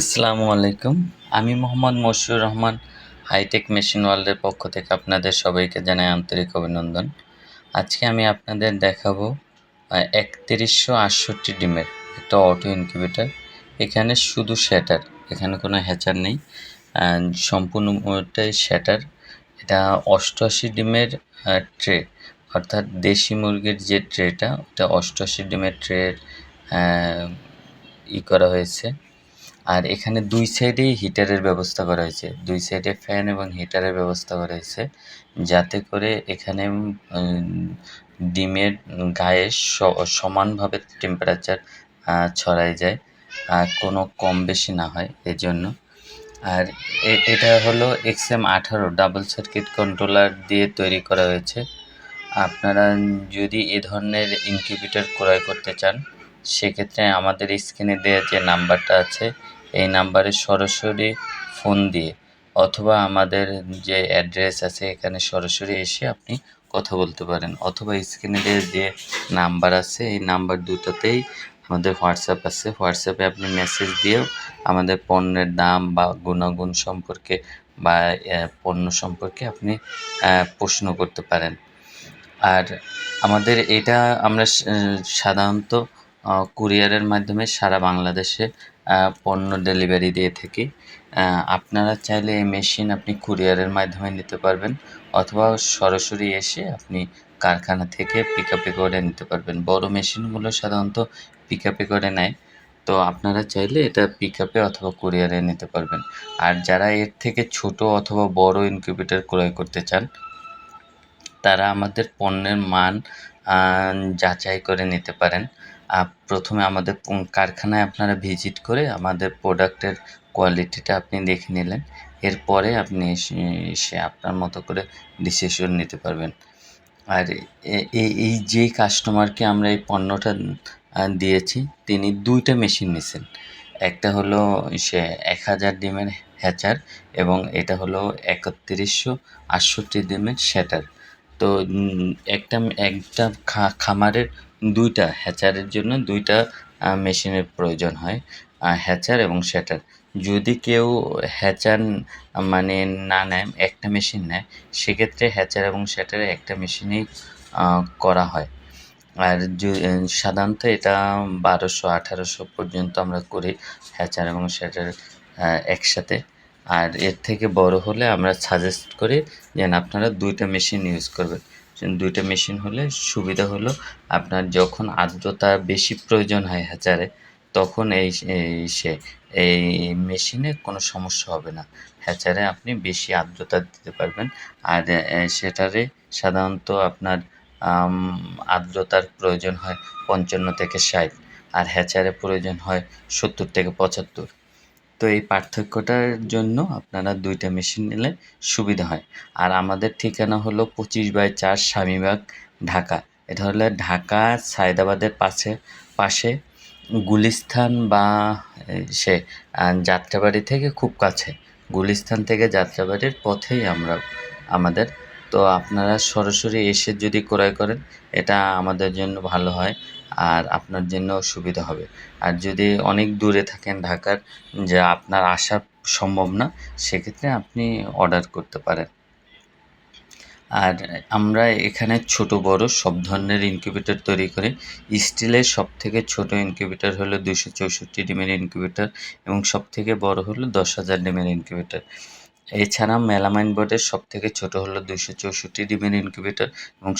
আসসালামু আলাইকুম। আমি মোহাম্মদ মশিউর রহমান। হাইটেক মেশিন ওয়ার্ল্ডের পক্ষ থেকে আপনাদের সবাইকে জানাই আন্তরিক অভিনন্দন। আজকে আমি আপনাদের দেখাবো ৩১৬৮ ডিমের একটা অটো ইনকিউবেটর। এখানে শুধু শ্যাটার, এখানে কোনো হ্যাচার নেই, সম্পূর্ণটাই শ্যাটার। এটা ৮৮ ডিমের ট্রে, অর্থাৎ দেশি মুরগির যে ট্রেটা, ওটা ৮৮ ডিমের ট্রের করা হয়েছে। আর এখানে দুই সাইডেই হিটারের ব্যবস্থা করা হয়েছে, দুই সাইডে ফ্যান এবং হিটারের ব্যবস্থা করা হয়েছে, যাতে করে এখানে ডিমের গায়ে সমানভাবে টেম্পারেচার ছড়ায় যায়, কোনো কম বেশি না হয় এজন্য। আর এটা হলো XM18 ডাবল সার্কিট কন্ট্রোলার দিয়ে তৈরি করা হয়েছে। আপনারা যদি এ ধরনের ইনকিউবেটর ক্রয় করতে চান, সেক্ষেত্রে আমাদের স্ক্রিনে দেওয়া যে নাম্বারটা আছে, এই নাম্বারে সরাসরি ফোন দিয়ে অথবা আমাদের যে অ্যাড্রেস আছে এখানে সরাসরি এসে আপনি কথা বলতে পারেন, অথবা স্ক্রিনে দেওয়া যে নাম্বার আছে এই নাম্বার দুটোতেই আমাদের হোয়াটসঅ্যাপ আছে, হোয়াটসঅ্যাপে আপনি মেসেজ দিয়েও আমাদের পণ্যের দাম বা গুণাগুণ সম্পর্কে বা পণ্য সম্পর্কে আপনি প্রশ্ন করতে পারেন। আর আমাদের এটা আমরা সাধারণত কুরিয়ারের মাধ্যমে সারা বাংলাদেশে পণ্য ডেলিভারি দিয়ে থাকি। আপনারা চাইলে এই মেশিন আপনি কুরিয়ারের মাধ্যমে নিতে পারবেন, অথবা সরাসরি এসে আপনি কারখানা থেকে পিকআপে করে নিতে পারবেন। বড় মেশিনগুলো সাধারণত পিকআপে করে নেয়, তো আপনারা চাইলে এটা পিকআপে অথবা কুরিয়ারে নিতে পারবেন। আর যারা এর থেকে ছোট অথবা বড় ইনকিউবেটর ক্রয় করতে চান, তারা আমাদের পণ্যের মান যাচাই করে নিতে পারেন। প্রথমে আমাদের কারখানায় আপনারা ভিজিট করে আমাদের প্রোডাক্টের কোয়ালিটিটা আপনি দেখে নিলেন, এরপরে আপনি এসে আপনার মতো করে ডিসিশন নিতে পারবেন। আর এই যে কাস্টমারকে আমরা এই পণ্যটা দিয়েছি, তিনি ২টা মেশিন নিছেন। একটা হলো ১০০০ ডিমের হ্যাচার এবং এটা হলো ৩১৬৮ ডিমের শ্যাটার। তো একটা একটা খামারের ২টা হ্যাচারের জন্য ২টা মেশিনের প্রয়োজন হয়, হ্যাচার এবং শ্যাটার। যদি কেউ হ্যাচার মানে না নেয়, একটা মেশিন নেয়, সেক্ষেত্রে হ্যাচার এবং শ্যাটারে একটা মেশিনেই করা হয়। আর সাধারণত এটা ১২০০-১৮০০ পর্যন্ত আমরা করি হ্যাচার এবং শ্যাটার একসাথে। আর এর থেকে বড় হলে আমরা সাজেস্ট করি যে আপনারা ২টা মেশিন ইউজ করবেন। ২টা মেশিন হলে সুবিধা হলো, আপনার যখন আর্দ্রতা বেশি প্রয়োজন হয় হ্যাচারে, তখন এই মেশিনে কোনো সমস্যা হবে না। হ্যাচারে আপনি বেশি আর্দ্রতা দিতে পারবেন। আর শ্যাটারে সাধারণত আপনার আর্দ্রতার প্রয়োজন হয় ৫৫ থেকে ৬০, আর হ্যাচারে প্রয়োজন হয় ৭০ থেকে ৭৫। তো এই পার্থক্যটার জন্য আপনারা ২টা মেশিন নিলে সুবিধা হয়। আর আমাদের ঠিকানা হলো ২৫/৪ স্বামীবাগ, ঢাকা। এটা হলো ঢাকা সায়েদাবাদের পাশে গুলিস্তান বা যাত্রাবাড়ি থেকে খুব কাছে। গুলিস্তান থেকে যাত্রাবাড়ির পথেই আমাদের। তো আপনারা সরাসরি এসে যদি ক্রয় করেন, এটা আমাদের জন্য ভালো হয় আর আপনার জন্যও সুবিধা হবে। আর যদি অনেক দূরে থাকেন ঢাকার, যা আপনার আসা সম্ভব না, সেক্ষেত্রে আপনি অর্ডার করতে পারেন। আর আমরা এখানে ছোট বড় সব ধরনের ইনকিউবেটর তৈরি করি। স্টিলের সবথেকে ছোট ইনকিউবেটর হলো ২৬৪ ডিমের ইনকিউবেটর এবং সবথেকে বড় হলো ১০,০০০ ডিমের ইনকিউবেটর। এছাড়া মেলামাইন বোর্ডের সবথেকে ছোট হলো ২৬৪ ডিমের ইনকিউবেটর এবং